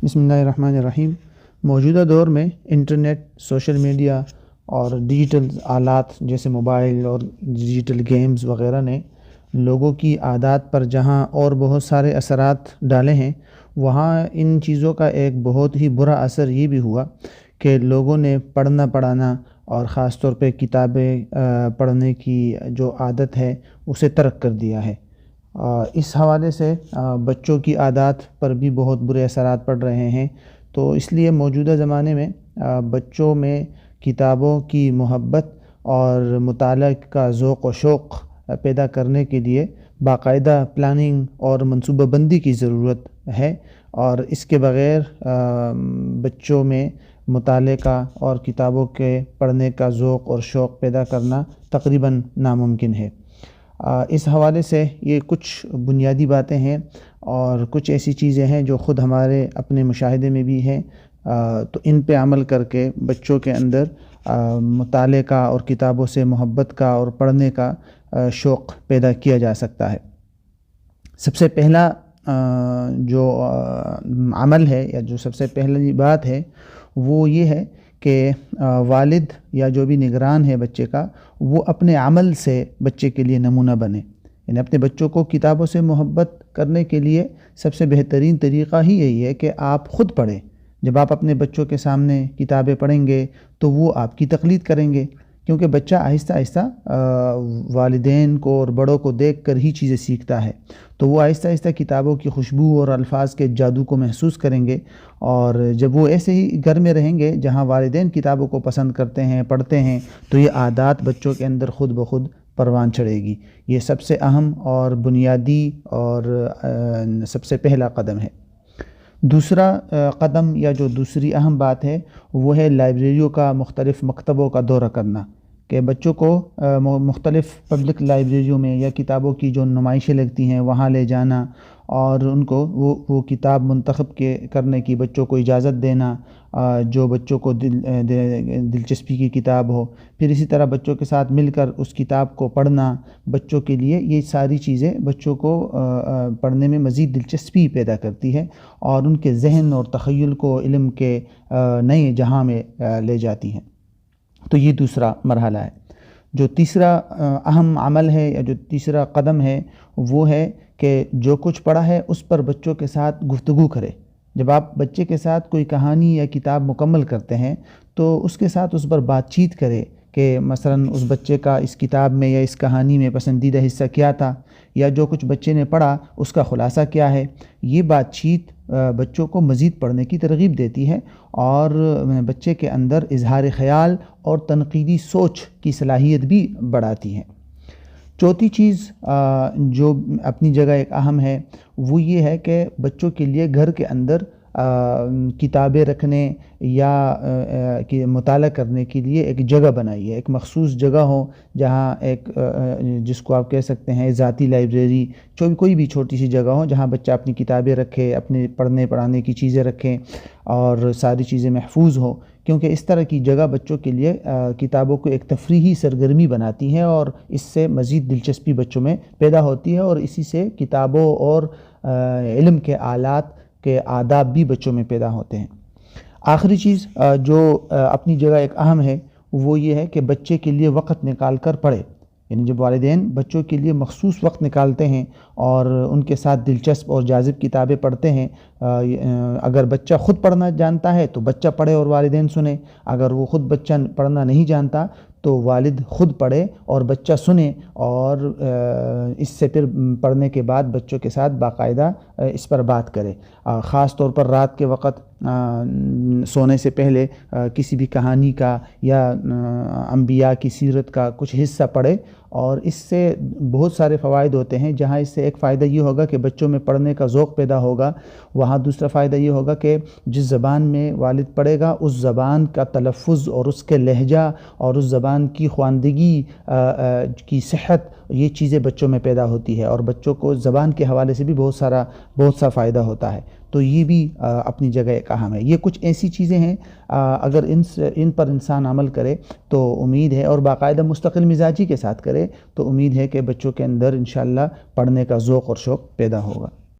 بسم اللہ الرحمن الرحیم۔ موجودہ دور میں انٹرنیٹ، سوشل میڈیا اور ڈیجیٹل آلات جیسے موبائل اور ڈیجیٹل گیمز وغیرہ نے لوگوں کی عادات پر جہاں اور بہت سارے اثرات ڈالے ہیں، وہاں ان چیزوں کا ایک بہت ہی برا اثر یہ بھی ہوا کہ لوگوں نے پڑھنا پڑھانا اور خاص طور پہ کتابیں پڑھنے کی جو عادت ہے اسے ترک کر دیا ہے۔ اس حوالے سے بچوں کی عادات پر بھی بہت برے اثرات پڑ رہے ہیں، تو اس لیے موجودہ زمانے میں بچوں میں کتابوں کی محبت اور مطالعہ کا ذوق و شوق پیدا کرنے کے لیے باقاعدہ پلاننگ اور منصوبہ بندی کی ضرورت ہے، اور اس کے بغیر بچوں میں مطالعے کا اور کتابوں کے پڑھنے کا ذوق اور شوق پیدا کرنا تقریباً ناممکن ہے۔ اس حوالے سے یہ کچھ بنیادی باتیں ہیں اور کچھ ایسی چیزیں ہیں جو خود ہمارے اپنے مشاہدے میں بھی ہیں، تو ان پہ عمل کر کے بچوں کے اندر مطالعے کا اور کتابوں سے محبت کا اور پڑھنے کا شوق پیدا کیا جا سکتا ہے۔ سب سے پہلا جو عمل ہے یا جو سب سے پہلی بات ہے وہ یہ ہے کہ والد یا جو بھی نگران ہے بچے کا، وہ اپنے عمل سے بچے کے لیے نمونہ بنے۔ یعنی اپنے بچوں کو کتابوں سے محبت کرنے کے لیے سب سے بہترین طریقہ ہی یہی ہے کہ آپ خود پڑھیں۔ جب آپ اپنے بچوں کے سامنے کتابیں پڑھیں گے تو وہ آپ کی تقلید کریں گے، کیونکہ بچہ آہستہ آہستہ والدین کو اور بڑوں کو دیکھ کر ہی چیزیں سیکھتا ہے، تو وہ آہستہ آہستہ کتابوں کی خوشبو اور الفاظ کے جادو کو محسوس کریں گے، اور جب وہ ایسے ہی گھر میں رہیں گے جہاں والدین کتابوں کو پسند کرتے ہیں، پڑھتے ہیں، تو یہ عادات بچوں کے اندر خود بخود پروان چڑھے گی۔ یہ سب سے اہم اور بنیادی اور سب سے پہلا قدم ہے۔ دوسرا قدم یا جو دوسری اہم بات ہے وہ ہے لائبریریوں کا، مختلف مکتبوں کا دورہ کرنا، کہ بچوں کو مختلف پبلک لائبریریوں میں یا کتابوں کی جو نمائشیں لگتی ہیں وہاں لے جانا، اور ان کو وہ کتاب منتخب کرنے کی بچوں کو اجازت دینا جو بچوں کو دلچسپی کی کتاب ہو، پھر اسی طرح بچوں کے ساتھ مل کر اس کتاب کو پڑھنا بچوں کے لیے، یہ ساری چیزیں بچوں کو پڑھنے میں مزید دلچسپی پیدا کرتی ہے اور ان کے ذہن اور تخیل کو علم کے نئے جہاں میں لے جاتی ہیں۔ تو یہ دوسرا مرحلہ ہے۔ جو تیسرا اہم عمل ہے یا جو تیسرا قدم ہے وہ ہے کہ جو کچھ پڑھا ہے اس پر بچوں کے ساتھ گفتگو کرے۔ جب آپ بچے کے ساتھ کوئی کہانی یا کتاب مکمل کرتے ہیں تو اس کے ساتھ اس پر بات چیت کرے کہ مثلاً اس بچے کا اس کتاب میں یا اس کہانی میں پسندیدہ حصہ کیا تھا، یا جو کچھ بچے نے پڑھا اس کا خلاصہ کیا ہے۔ یہ بات چیت بچوں کو مزید پڑھنے کی ترغیب دیتی ہے اور بچے کے اندر اظہار خیال اور تنقیدی سوچ کی صلاحیت بھی بڑھاتی ہے۔ چوتھی چیز جو اپنی جگہ ایک اہم ہے وہ یہ ہے کہ بچوں کے لیے گھر کے اندر کتابیں رکھنے یا مطالعہ کرنے کے لیے ایک جگہ بنائی ہے، ایک مخصوص جگہ ہو جہاں ایک جس کو آپ کہہ سکتے ہیں ذاتی لائبریری، کوئی بھی چھوٹی سی جگہ ہو جہاں بچہ اپنی کتابیں رکھے، اپنے پڑھنے پڑھانے کی چیزیں رکھیں اور ساری چیزیں محفوظ ہوں، کیونکہ اس طرح کی جگہ بچوں کے لیے کتابوں کو ایک تفریحی سرگرمی بناتی ہے اور اس سے مزید دلچسپی بچوں میں پیدا ہوتی ہے، اور اسی سے کتابوں اور علم کے آلات کے آداب بھی بچوں میں پیدا ہوتے ہیں۔ آخری چیز جو اپنی جگہ ایک اہم ہے وہ یہ ہے کہ بچے کے لیے وقت نکال کر پڑھے۔ یعنی جب والدین بچوں کے لیے مخصوص وقت نکالتے ہیں اور ان کے ساتھ دلچسپ اور جاذب کتابیں پڑھتے ہیں، اگر بچہ خود پڑھنا جانتا ہے تو بچہ پڑھے اور والدین سنیں، اگر وہ خود بچہ پڑھنا نہیں جانتا تو والد خود پڑھے اور بچہ سنے، اور اس سے پھر پڑھنے کے بعد بچوں کے ساتھ باقاعدہ اس پر بات کرے۔ خاص طور پر رات کے وقت سونے سے پہلے کسی بھی کہانی کا یا انبیاء کی سیرت کا کچھ حصہ پڑھے، اور اس سے بہت سارے فوائد ہوتے ہیں۔ جہاں اس سے ایک فائدہ یہ ہوگا کہ بچوں میں پڑھنے کا ذوق پیدا ہوگا، وہاں دوسرا فائدہ یہ ہوگا کہ جس زبان میں والد پڑھے گا اس زبان کا تلفظ اور اس کے لہجہ اور اس زبان کی خواندگی کی صحت، یہ چیزیں بچوں میں پیدا ہوتی ہے، اور بچوں کو زبان کے حوالے سے بھی بہت سا فائدہ ہوتا ہے۔ تو یہ بھی اپنی جگہ ایک اہم ہے۔ یہ کچھ ایسی چیزیں ہیں اگر ان پر انسان عمل کرے تو امید ہے، اور باقاعدہ مستقل مزاجی کے ساتھ کرے تو امید ہے کہ بچوں کے اندر انشاءاللہ پڑھنے کا ذوق اور شوق پیدا ہوگا۔